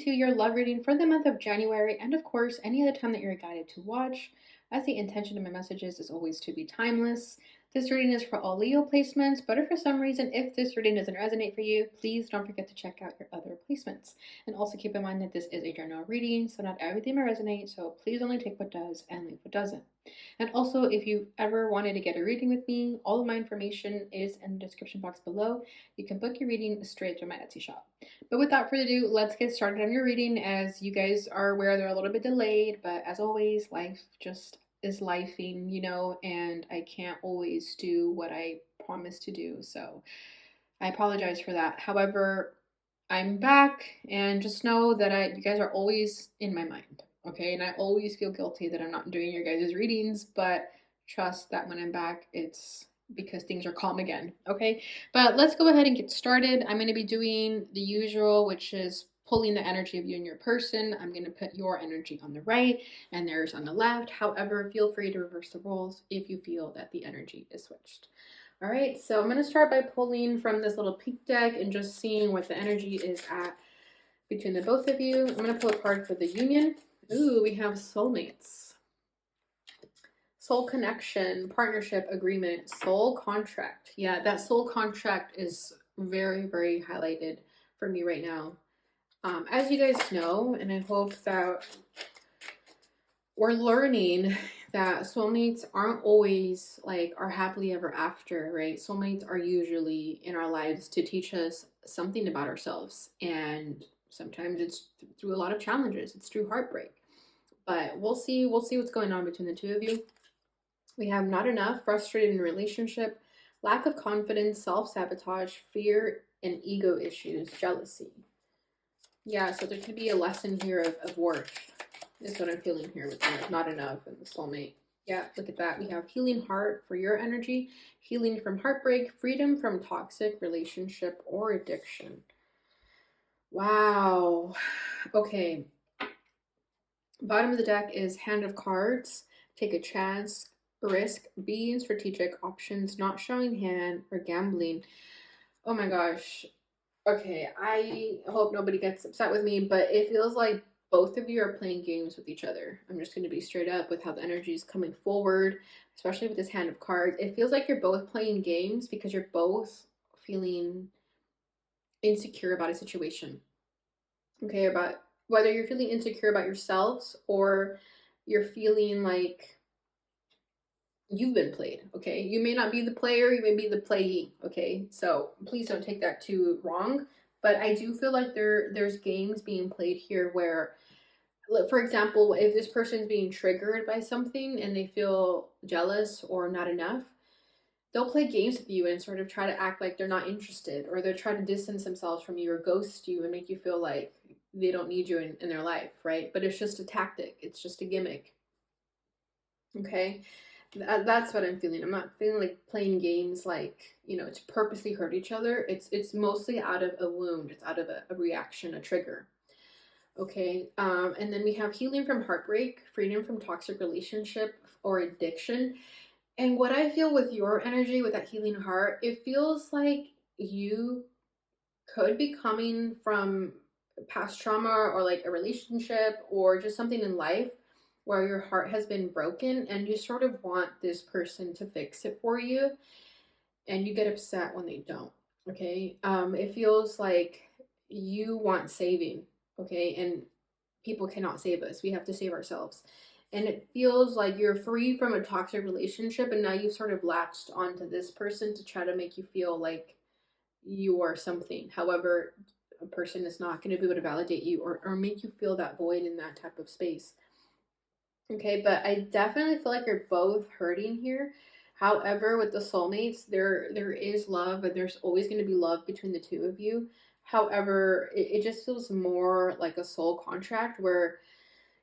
into your love reading for the month of January, and of course, any other time that you're guided to watch, as the intention of my messages is always to be timeless. This reading is for all Leo placements, but if for some reason, if this reading doesn't resonate for you, please don't forget to check out your other placements. And also keep in mind that this is a general reading, so not everything will resonate, so please only take what does and leave what doesn't. And also, if you ever wanted to get a reading with me, all of my information is in the description box below. You can book your reading straight through my Etsy shop. But without further ado, let's get started on your reading. As you guys are aware, they're a little bit delayed, but as always, life just is lifing, and I can't always do what I promised to do. So I apologize for that. However, I'm back, and just know that you guys are always in my mind, okay? And I always feel guilty that I'm not doing your guys' readings, but trust that when I'm back, it's because things are calm again, okay? But let's go ahead and get started. I'm going to be doing the usual, which is pulling the energy of you and your person. I'm going to put your energy on the right and theirs on the left. However, feel free to reverse the roles if you feel that the energy is switched. All right, so I'm going to start by pulling from this little peek deck and just seeing what the energy is at between the both of you. I'm going to pull a card for the union. Ooh, we have soulmates. Soul connection, partnership, agreement, soul contract. Yeah, that soul contract is very, very highlighted for me right now. As you guys know, and I hope that we're learning that soulmates aren't always like our happily ever after, right? Soulmates are usually in our lives to teach us something about ourselves. And sometimes it's through a lot of challenges. It's through heartbreak. But we'll see what's going on between the two of you. We have not enough, frustrated in relationship, lack of confidence, self-sabotage, fear, and ego issues, jealousy. Yeah, so there could be a lesson here of worth, is what I'm feeling here with the not enough and the soulmate. Yeah, look at that. We have healing heart for your energy, healing from heartbreak, freedom from toxic relationship or addiction. Wow. Okay. Bottom of the deck is Hand of Cards. Take a chance, risk, being strategic, options, not showing hand, or gambling. Oh my gosh. Okay, I hope nobody gets upset with me, but it feels like both of you are playing games with each other. I'm just going to be straight up with how the energy is coming forward, especially with this Hand of Cards. It feels like you're both playing games because you're both feeling insecure about a situation. Okay, about whether you're feeling insecure about yourselves or you're feeling like you've been played. Okay, you may not be the player, you may be the playee. Okay, so please don't take that too wrong, but I do feel like there's games being played here where, for example, if this person's being triggered by something and they feel jealous or not enough, they'll play games with you and sort of try to act like they're not interested, or they'll try to distance themselves from you or ghost you and make you feel like they don't need you in their life, right? But it's just a tactic, it's just a gimmick. Okay, that's what I'm feeling. I'm not feeling like playing games like, to purposely hurt each other. It's mostly out of a wound. It's out of a reaction, a trigger. Okay, and then we have healing from heartbreak, freedom from toxic relationship or addiction. And what I feel with your energy, with that healing heart, it feels like you could be coming from past trauma or like a relationship or just something in life where your heart has been broken and you sort of want this person to fix it for you, and you get upset when they don't. Okay, it feels like you want saving. Okay, and people cannot save us, we have to save ourselves. And it feels like you're free from a toxic relationship and now you've sort of latched onto this person to try to make you feel like you are something. However, a person is not going to be able to validate you or make you feel that void in that type of space. Okay, but I definitely feel like you're both hurting here. However, with the soulmates, there is love, and there's always going to be love between the two of you. However, it just feels more like a soul contract where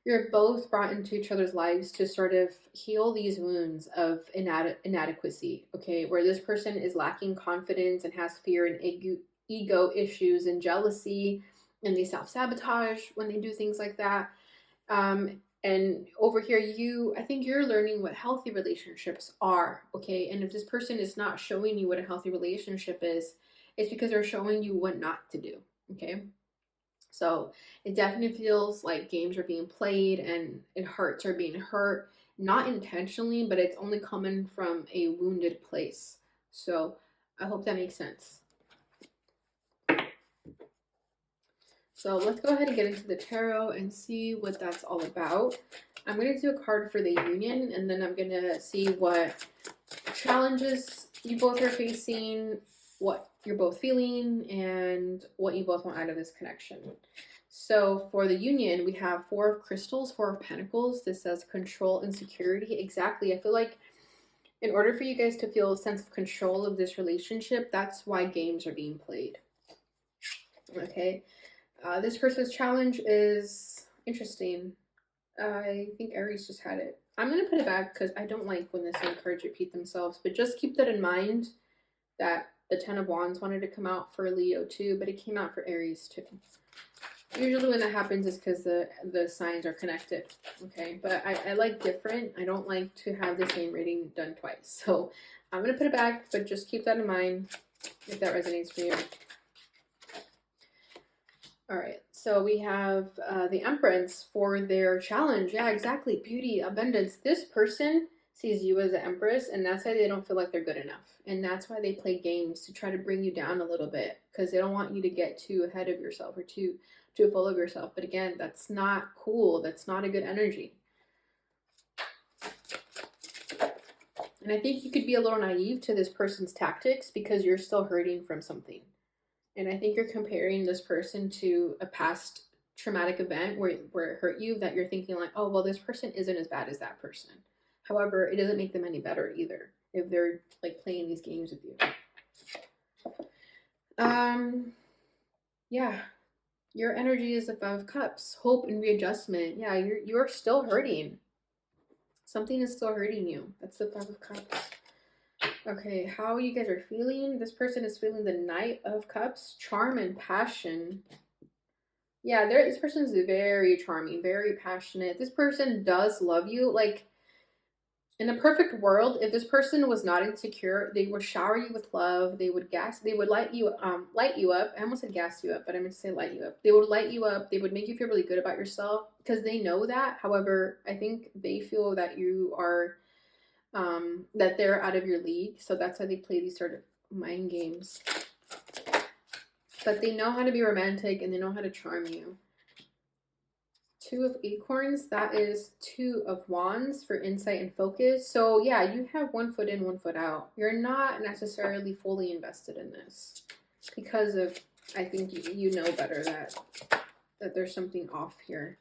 you're both brought into each other's lives to sort of heal these wounds of inadequacy, okay? Where this person is lacking confidence and has fear and ego issues and jealousy, and they self-sabotage when they do things like that. And over here, I think you're learning what healthy relationships are, okay? And if this person is not showing you what a healthy relationship is, it's because they're showing you what not to do, okay? So it definitely feels like games are being played and hearts are being hurt, not intentionally, but it's only coming from a wounded place. So I hope that makes sense. So let's go ahead and get into the tarot and see what that's all about. I'm going to do a card for the union, and then I'm going to see what challenges you both are facing, what you're both feeling, and what you both want out of this connection. So for the union, we have Four of Crystals, Four of Pentacles. This says control and security. Exactly. I feel like in order for you guys to feel a sense of control of this relationship, that's why games are being played. Okay. This person's challenge is interesting. I think Aries just had it. I'm going to put it back because I don't like when the same cards repeat themselves, but just keep that in mind that the Ten of Wands wanted to come out for Leo too, but it came out for Aries too. Usually when that happens is because the signs are connected, okay? But I like different. I don't like to have the same reading done twice. So I'm going to put it back, but just keep that in mind if that resonates for you. All right, so we have the Empress for their challenge. Yeah, exactly. Beauty, abundance. This person sees you as the Empress, and that's why they don't feel like they're good enough. And that's why they play games to try to bring you down a little bit, because they don't want you to get too ahead of yourself or too full of yourself. But again, that's not cool. That's not a good energy. And I think you could be a little naive to this person's tactics because you're still hurting from something. And I think you're comparing this person to a past traumatic event where it hurt you, that you're thinking like, oh, well, this person isn't as bad as that person. However, it doesn't make them any better either if they're like playing these games with you. Yeah, your energy is the Five of Cups, hope and readjustment. Yeah, you're still hurting. Something is still hurting you. That's the Five of Cups. Okay, how you guys are feeling. This person is feeling the Knight of Cups, charm and passion. Yeah, this person is very charming, very passionate. This person does love you. Like, in a perfect world, if this person was not insecure, they would shower you with love. They would light you up. I almost said gas you up, but I meant to say light you up. They would light you up. They would make you feel really good about yourself because they know that. However, I think they feel that you are, that they're out of your league. So that's why they play these sort of mind games. But they know how to be romantic and they know how to charm you. Two of Acorns, that is Two of Wands for insight and focus. So yeah, you have one foot in, one foot out. You're not necessarily fully invested in this because of, I think you know better that there's something off here.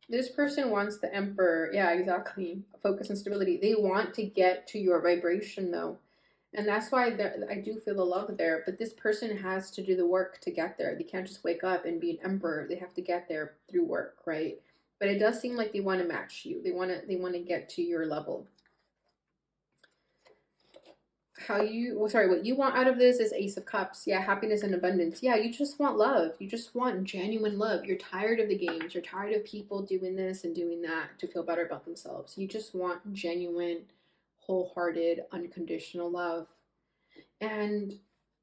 This person wants the Emperor. Yeah, exactly. Focus and stability. They want to get to your vibration though. And that's why I do feel the love there. But this person has to do the work to get there. They can't just wake up and be an emperor. They have to get there through work, right? But it does seem like they want to match you. They want to get to your level. What you want out of this is Ace of Cups. Yeah, happiness and abundance. Yeah, you just want love. You just want genuine love. You're tired of the games. You're tired of people doing this and doing that to feel better about themselves. You just want genuine, wholehearted, unconditional love. And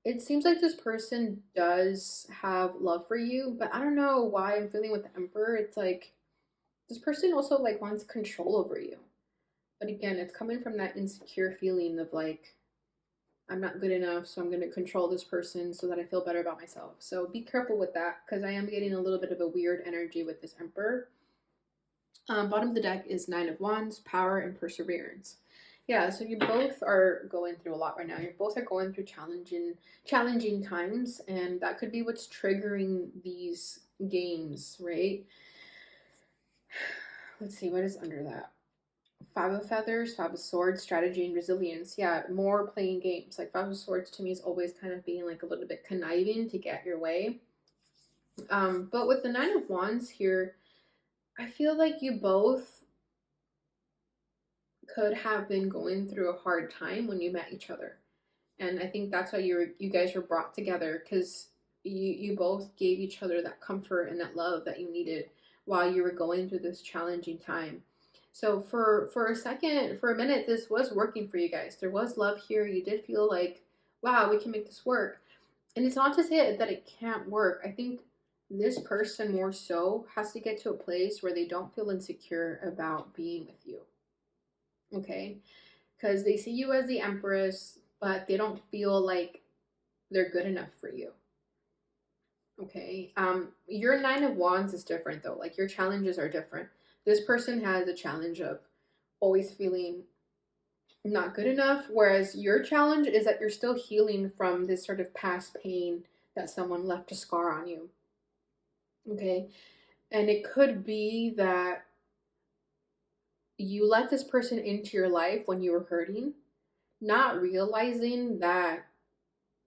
it seems like this person does have love for you, but I don't know why I'm feeling with the Emperor. It's like this person also like wants control over you. But again, it's coming from that insecure feeling of like, I'm not good enough, so I'm going to control this person so that I feel better about myself. So be careful with that because I am getting a little bit of a weird energy with this Emperor. Bottom of the deck is Nine of Wands, power and perseverance. Yeah, so you both are going through a lot right now. You both are going through challenging times, and that could be what's triggering these games, right? Let's see, what is under that? Five of Feathers, Five of Swords, strategy and resilience. Yeah, more playing games. Like Five of Swords to me is always kind of being like a little bit conniving to get your way. But with the Nine of Wands here, I feel like you both could have been going through a hard time when you met each other. And I think that's why you guys were brought together because you both gave each other that comfort and that love that you needed while you were going through this challenging time. So for a minute, this was working for you guys. There was love here. You did feel like, wow, we can make this work. And it's not to say that it can't work. I think this person more so has to get to a place where they don't feel insecure about being with you. Okay? Because they see you as the empress, but they don't feel like they're good enough for you. Okay. Your nine of wands is different though. Like your challenges are different. This person has a challenge of always feeling not good enough, whereas your challenge is that you're still healing from this sort of past pain that someone left a scar on you. Okay. And it could be that you let this person into your life when you were hurting, not realizing that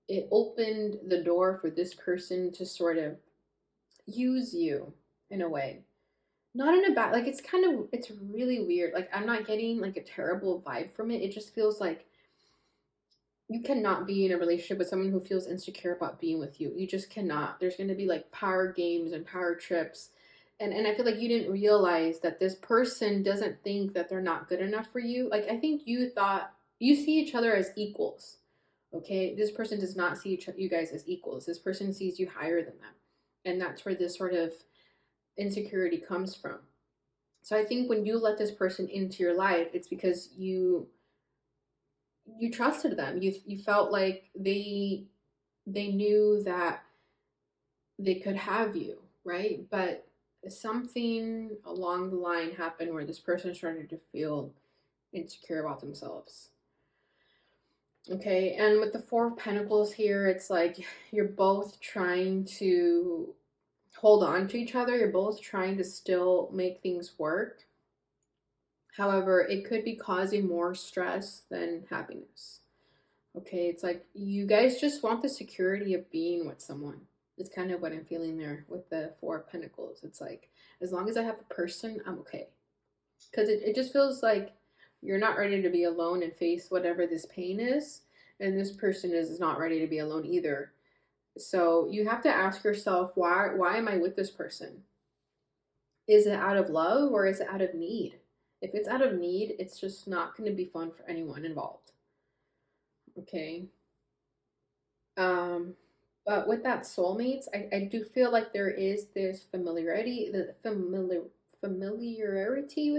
it opened the door for this person to sort of use you in a way. Not in a bad, like it's really weird. Like I'm not getting like a terrible vibe from it. It just feels like you cannot be in a relationship with someone who feels insecure about being with you. You just cannot. There's going to be like power games and power trips. And I feel like you didn't realize that this person doesn't think that they're not good enough for you. Like I think you thought you see each other as equals. Okay? This person does not see you guys as equals. This person sees you higher than them. And that's where this sort of insecurity comes from. So I think when you let this person into your life, it's because you trusted them. You felt like they knew that they could have you, right? But something along the line happened where this person started to feel insecure about themselves. Okay, and with the Four of Pentacles here, it's like you're both trying to hold on to each other. You're both trying to still make things work. However, it could be causing more stress than happiness. Okay, it's like you guys just want the security of being with someone. It's kind of what I'm feeling there with the Four of Pentacles. It's like, as long as I have a person, I'm okay. Because it just feels like you're not ready to be alone and face whatever this pain is. And this person is not ready to be alone either. So you have to ask yourself, why am I with this person? Is it out of love or is it out of need? If it's out of need, it's just not going to be fun for anyone involved. Okay. But with that soulmates, I do feel like there is this familiarity with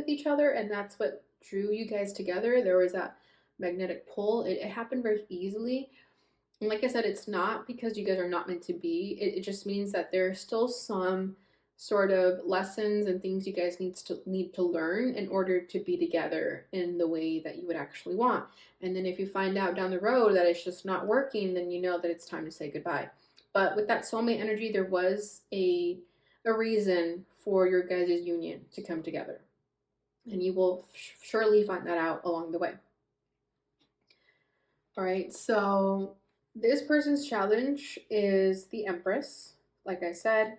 each other, and that's what drew you guys together. There was that magnetic pull. It happened very easily. And like I said, it's not because you guys are not meant to be. It just means that there's still some sort of lessons and things you guys need to learn in order to be together in the way that you would actually want. And then if you find out down the road that it's just not working, then you know that it's time to say goodbye. But with that soulmate energy, there was a reason for your guys' union to come together. And you will surely find that out along the way. All right, so this person's challenge is the Empress. Like I said,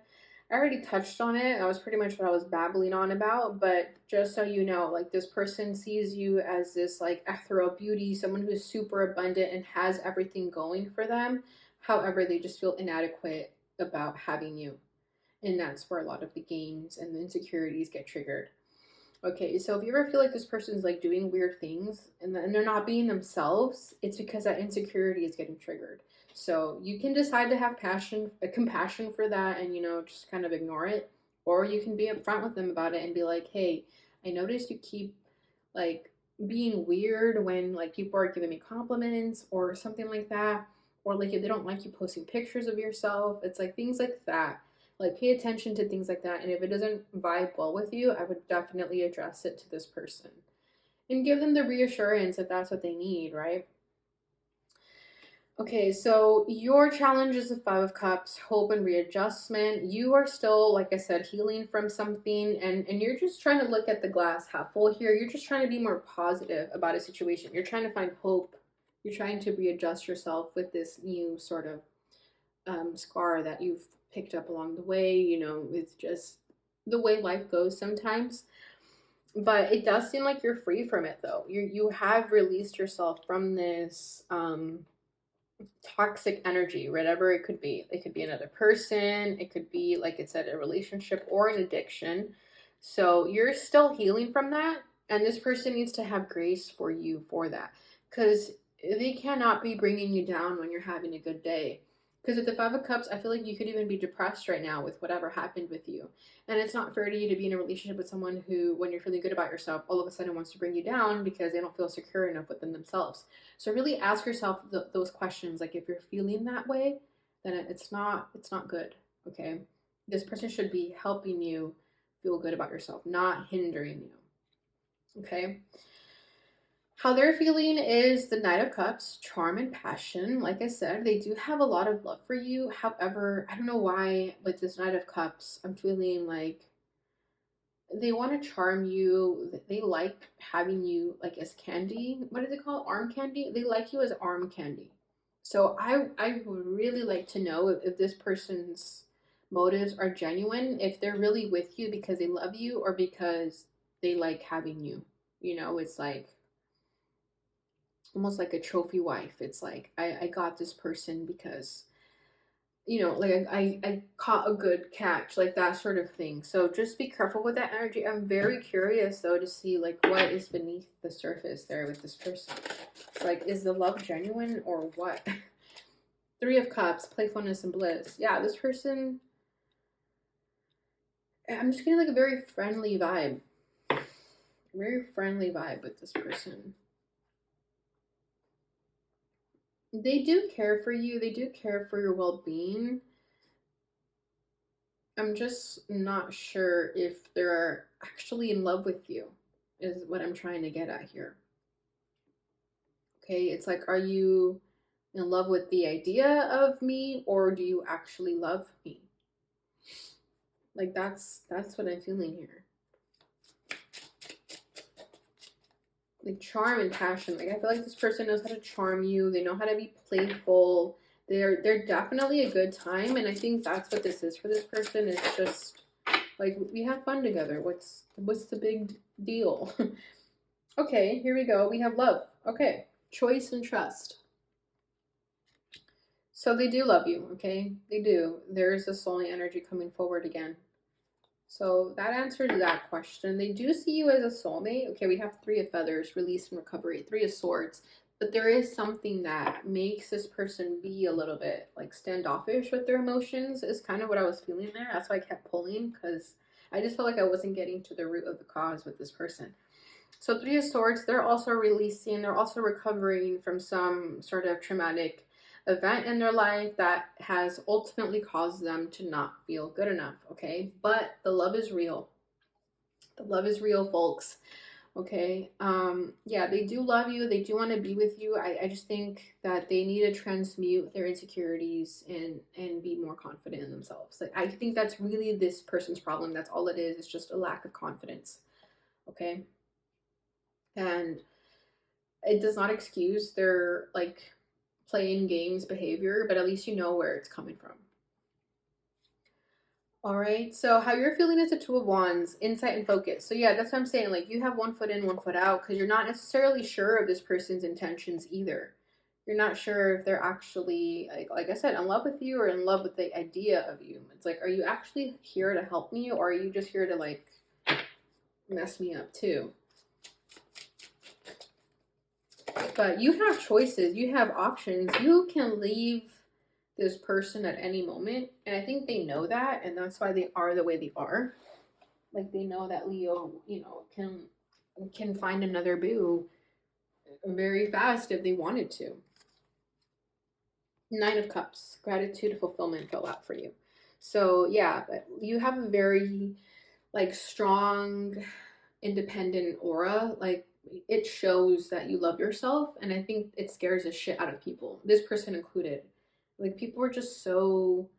I already touched on it. That was pretty much what I was babbling on about. But just so you know, like this person sees you as this like ethereal beauty, someone who's super abundant and has everything going for them. However, they just feel inadequate about having you. And that's where a lot of the games and the insecurities get triggered. Okay, so if you ever feel like this person's like doing weird things and they're not being themselves, it's because that insecurity is getting triggered. So you can decide to have compassion for that and, just kind of ignore it. Or you can be upfront with them about it and be like, hey, I noticed you keep like being weird when like people are giving me compliments or something like that. Or like if they don't like you posting pictures of yourself, it's like things like that. Like pay attention to things like that. And if it doesn't vibe well with you, I would definitely address it to this person and give them the reassurance if that's what they need, right? Okay, so your challenge is the Five of Cups, hope and readjustment. You are still, like I said, healing from something, and you're just trying to look at the glass half full here. You're just trying to be more positive about a situation. You're trying to find hope. You're trying to readjust yourself with this new sort of scar that you've picked up along the way, with just the way life goes sometimes. But it does seem like you're free from it, though. You have released yourself from this toxic energy, whatever it could be. It could be another person. It could be, like it said, a relationship or an addiction. So you're still healing from that. And this person needs to have grace for you for that. Because they cannot be bringing you down when you're having a good day. Because with the Five of Cups, I feel like you could even be depressed right now with whatever happened with you. And it's not fair to you to be in a relationship with someone who, when you're feeling good about yourself, all of a sudden wants to bring you down because they don't feel secure enough within themselves. So really ask yourself those questions. Like if you're feeling that way, then it's not good. Okay. This person should be helping you feel good about yourself, not hindering you. Okay. How they're feeling is the Knight of Cups, charm and passion. Like I said, they do have a lot of love for you. However, I don't know why with this Knight of Cups, I'm feeling like they want to charm you. They like having you like as candy. What is it called? Arm candy? They like you as arm candy. So I would really like to know if this person's motives are genuine, if they're really with you because they love you or because they like having you. It's like almost like a trophy wife. It's like I got this person because like I caught a good catch, like that sort of thing. So just be careful with that energy. I'm very curious though to see like what is beneath the surface there with this person. It's like, is the love genuine or what? Three of Cups, playfulness and bliss. Yeah, this person, I'm just getting like a very friendly vibe. Very friendly vibe with this person. They do care for you, they do care for your well being. I'm just not sure if they're actually in love with you, is what I'm trying to get at here. Okay, it's like, are you in love with the idea of me or do you actually love me? Like that's what I'm feeling here. Like charm and passion. Like I feel like this person knows how to charm you. They know how to be playful. They're definitely a good time, and I think that's what this is for this person. It's just like we have fun together. What's the big deal? Okay, here we go. We have love. Okay, choice and trust. So they do love you. Okay, they do. There is a soulmate energy coming forward again. So that answers that question. They do see you as a soulmate. Okay, we have Three of Feathers, release and recovery, Three of Swords. But there is something that makes this person be a little bit like standoffish with their emotions, is kind of what I was feeling there. That's why I kept pulling, because I just felt like I wasn't getting to the root of the cause with this person. So Three of Swords, they're also releasing, they're also recovering from some sort of traumatic event in their life that has ultimately caused them to not feel good enough, okay? But the love is real. The love is real, folks. Okay. Yeah, they do love you. They do want to be with you. I just think that they need to transmute their insecurities and be more confident in themselves. Like I think that's really this person's problem. That's all it is. It's just a lack of confidence. Okay. And it does not excuse their like playing games behavior, but at least you know where it's coming from. All right. So how you're feeling is the Two of Wands, insight and focus. So yeah, that's what I'm saying. Like you have one foot in, one foot out, because you're not necessarily sure of this person's intentions either. You're not sure if they're actually like I said, in love with you or in love with the idea of you. It's like, are you actually here to help me or are you just here to like mess me up too? But you have choices, you have options. You can leave this person at any moment, and I think they know that, and that's why they are the way they are. Like they know that Leo, can find another boo very fast if they wanted to. Nine of Cups, gratitude, fulfillment fell out for you. So yeah, but you have a very like strong, independent aura. Like it shows that you love yourself, and I think it scares the shit out of people, this person included. Like people are just so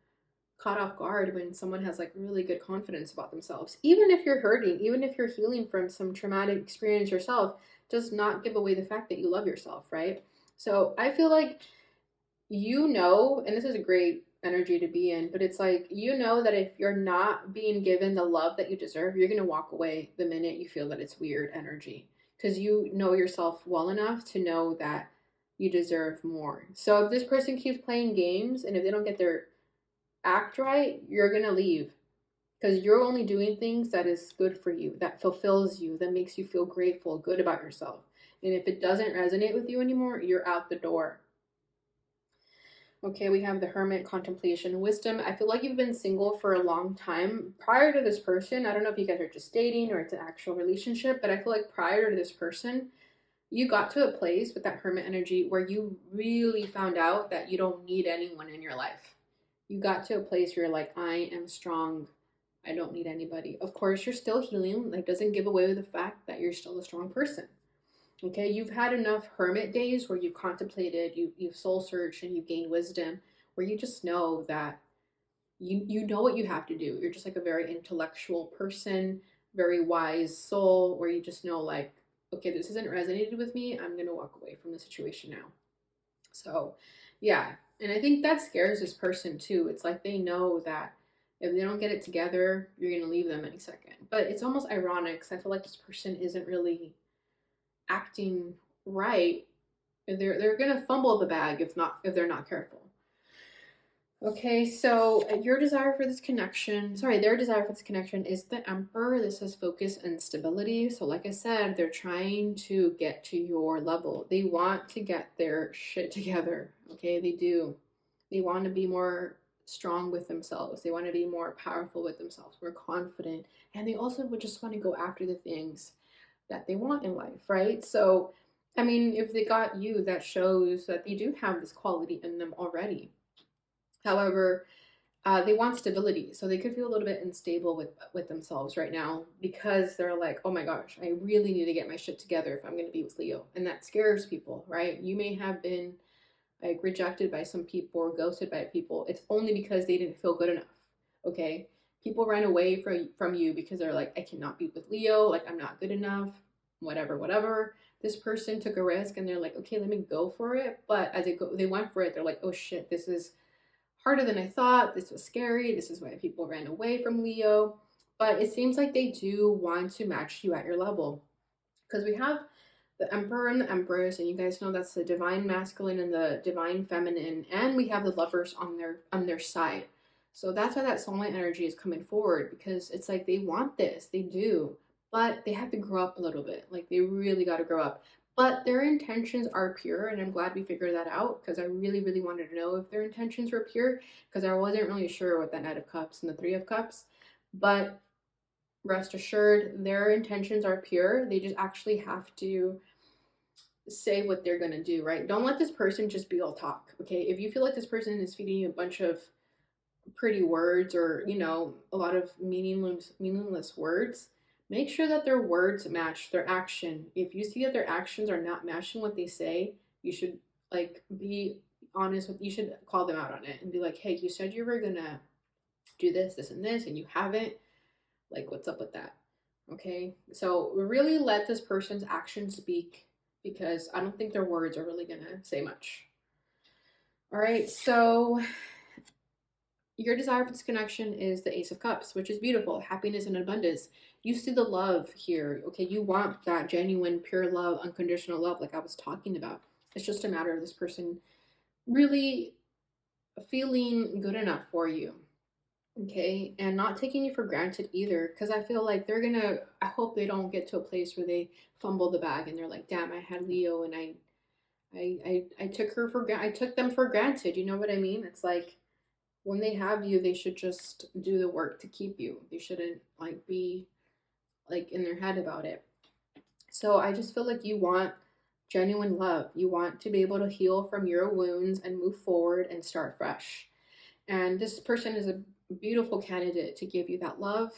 caught off guard when someone has like really good confidence about themselves. Even if you're hurting, even if you're healing from some traumatic experience yourself, does not give away the fact that you love yourself, right? So I feel like and this is a great energy to be in, but it's like, that if you're not being given the love that you deserve, you're going to walk away the minute you feel that it's weird energy, because you know yourself well enough to know that you deserve more. So if this person keeps playing games and if they don't get their act right, you're going to leave, because you're only doing things that is good for you, that fulfills you, that makes you feel grateful, good about yourself. And if it doesn't resonate with you anymore, you're out the door. Okay, we have the Hermit, contemplation, wisdom. I feel like you've been single for a long time. Prior to this person, I don't know if you guys are just dating or it's an actual relationship, but I feel like prior to this person, you got to a place with that Hermit energy where you really found out that you don't need anyone in your life. You got to a place where you're like, I am strong. I don't need anybody. Of course, you're still healing. Like, doesn't give away the fact that you're still a strong person. Okay, you've had enough hermit days where you've contemplated, you've soul searched, and you've gained wisdom, where you just know that you know what you have to do. You're just like a very intellectual person, very wise soul, where you just know like, okay, this isn't resonated with me. I'm gonna walk away from the situation now. So, yeah, and I think that scares this person too. It's like they know that if they don't get it together, you're gonna leave them any second. But it's almost ironic because I feel like this person isn't really acting right. They're gonna fumble the bag if they're not careful. Okay, so your desire for this connection, sorry, their desire for this connection is the Emperor. This has focus and stability. So, like I said, they're trying to get to your level. They want to get their shit together. Okay, they do. They want to be more strong with themselves. They want to be more powerful with themselves, more confident. And they also would just want to go after the things that they want in life, right? So, I mean, if they got you, that shows that they do have this quality in them already. However, they want stability, so they could feel a little bit unstable with themselves right now because they're like, oh my gosh, I really need to get my shit together if I'm going to be with Leo, and that scares people, right? You may have been like rejected by some people or ghosted by people. It's only because they didn't feel good enough. Okay, people run away from you because they're like, I cannot be with Leo, like I'm not good enough, whatever, whatever. This person took a risk and they're like, okay, let me go for it. But as they went for it, they're like, oh shit, this is harder than I thought. This was scary. This is why people ran away from Leo. But it seems like they do want to match you at your level. Because we have the Emperor and the Empress, and you guys know that's the divine masculine and the divine feminine, and we have the lovers on their side. So that's why that soulmate energy is coming forward, because it's like they want this, they do, but they have to grow up a little bit. Like they really got to grow up. But their intentions are pure, and I'm glad we figured that out because I really, really wanted to know if their intentions were pure because I wasn't really sure with that Knight of Cups and the Three of Cups. But rest assured, their intentions are pure. They just actually have to say what they're going to do, right? Don't let this person just be all talk, okay? If you feel like this person is feeding you a bunch of pretty words or, a lot of meaningless words, make sure that their words match their action. If you see that their actions are not matching what they say, you should like be honest with, you should call them out on it and be like, hey, you said you were going to do this and this and you haven't. Like, what's up with that? Okay, so really let this person's actions speak because I don't think their words are really gonna say much. All right, so your desire for this connection is the Ace of Cups, which is beautiful, happiness and abundance. You see the love here, okay? You want that genuine, pure love, unconditional love, like I was talking about. It's just a matter of this person really feeling good enough for you, okay, and not taking you for granted either, because I feel like I hope they don't get to a place where they fumble the bag and they're like, damn, I had Leo and I took them for granted. You know what I mean? It's like when they have you, they should just do the work to keep you. They shouldn't like be like in their head about it. So I just feel like you want genuine love. You want to be able to heal from your wounds and move forward and start fresh. And this person is a beautiful candidate to give you that love.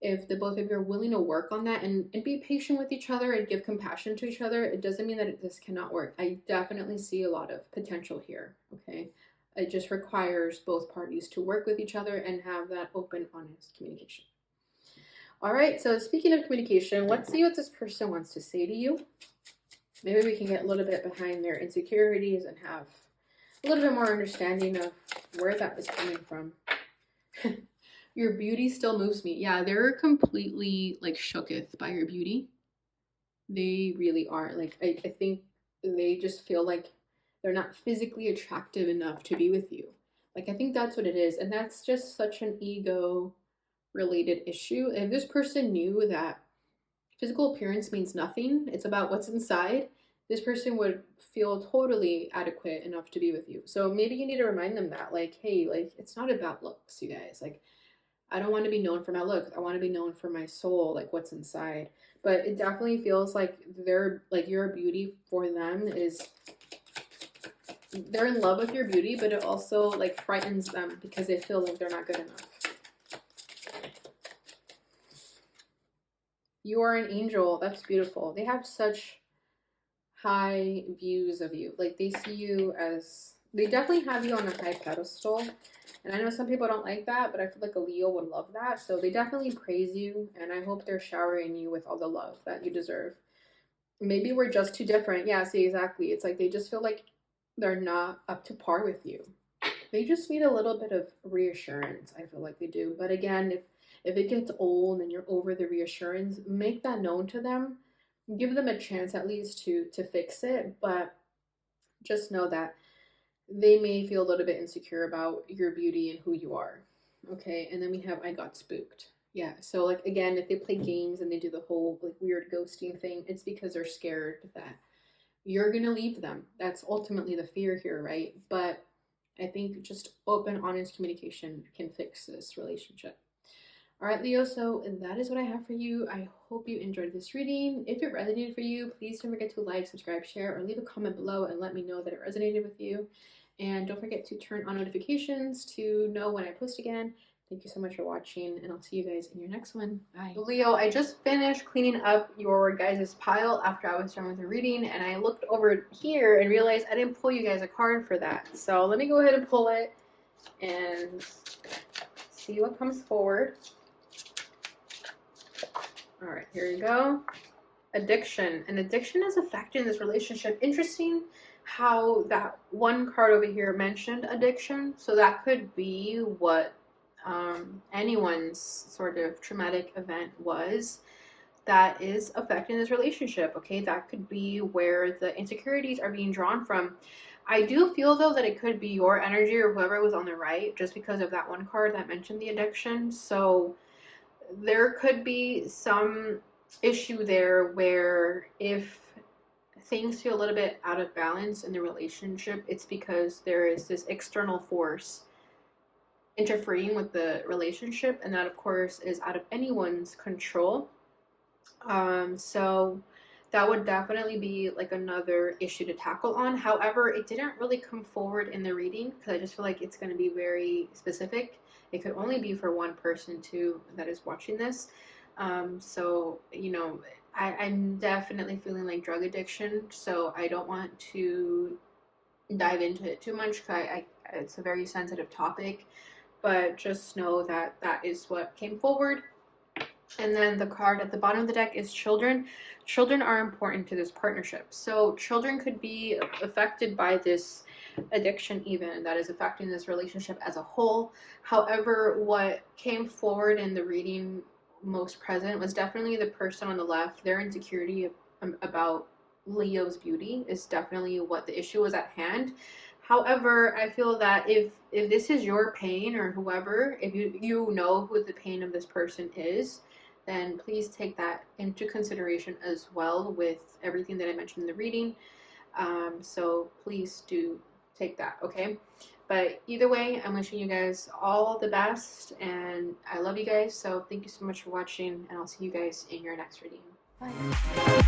If the both of you are willing to work on that and be patient with each other and give compassion to each other, it doesn't mean that this cannot work. I definitely see a lot of potential here, okay? It just requires both parties to work with each other and have that open, honest communication. All right, so speaking of communication, let's see what this person wants to say to you. Maybe we can get a little bit behind their insecurities and have a little bit more understanding of where that is coming from. Your beauty still moves me. Yeah, they're completely like shooketh by your beauty. They really are. Like, I think they just feel like they're not physically attractive enough to be with you. Like, I think that's what it is. And that's just such an ego related issue. If this person knew that physical appearance means nothing, it's about what's inside, this person would feel totally adequate enough to be with you. So maybe you need to remind them that, like, hey, like, it's not about looks, you guys. Like, I don't want to be known for my looks. I want to be known for my soul, like what's inside. But it definitely feels like your beauty for them is, they're in love with your beauty, but it also like frightens them because they feel like they're not good enough. You are an angel. That's beautiful. They have such high views of you. Like they see you as, they definitely have you on a high pedestal. And I know some people don't like that, but I feel like a Leo would love that. So they definitely praise you, and I hope they're showering you with all the love that you deserve. Maybe we're just too different. Yeah, see, exactly. It's like they just feel like they're not up to par with you. They just need a little bit of reassurance. I feel like they do. But again, if it gets old and you're over the reassurance, make that known to them. Give them a chance at least to fix it, but just know that they may feel a little bit insecure about your beauty and who you are. Okay, and then we have I got spooked. Yeah, so like again, if they play games and they do the whole like weird ghosting thing, it's because they're scared that you're gonna leave them. That's ultimately the fear here, right? But I think just open, honest communication can fix this relationship. All right, Leo, so that is what I have for you. I hope you enjoyed this reading. If it resonated for you, please don't forget to like, subscribe, share, or leave a comment below and let me know that it resonated with you. And don't forget to turn on notifications to know when I post again. Thank you so much for watching, and I'll see you guys in your next one. Bye. Leo, I just finished cleaning up your guys' pile after I was done with the reading, and I looked over here and realized I didn't pull you guys a card for that. So let me go ahead and pull it and see what comes forward. All right, here you go. Addiction. And addiction is affecting this relationship. Interesting how that one card over here mentioned addiction. So that could be what anyone's sort of traumatic event was that is affecting this relationship. Okay, that could be where the insecurities are being drawn from. I do feel though that it could be your energy or whoever was on the right, just because of that one card that mentioned the addiction. So there could be some issue there where if things feel a little bit out of balance in the relationship, it's because there is this external force interfering with the relationship, and that of course is out of anyone's control. So that would definitely be like another issue to tackle on. However, it didn't really come forward in the reading because I just feel like it's going to be very specific. It could only be for one person too that is watching this. So, you know, I'm definitely feeling like drug addiction, so I don't want to dive into it too much because it's a very sensitive topic, but just know that that is what came forward. And then the card at the bottom of the deck is children. Children are important to this partnership. So children could be affected by this addiction even that is affecting this relationship as a whole. However, what came forward in the reading most present was definitely the person on the left. Their insecurity about Leo's beauty is definitely what the issue was at hand. However, I feel that if this is your pain or whoever, if you know who the pain of this person is, then please take that into consideration as well with everything that I mentioned in the reading. So please do take that, okay? But either way, I'm wishing you guys all the best, and I love you guys. So thank you so much for watching, and I'll see you guys in your next reading. Bye.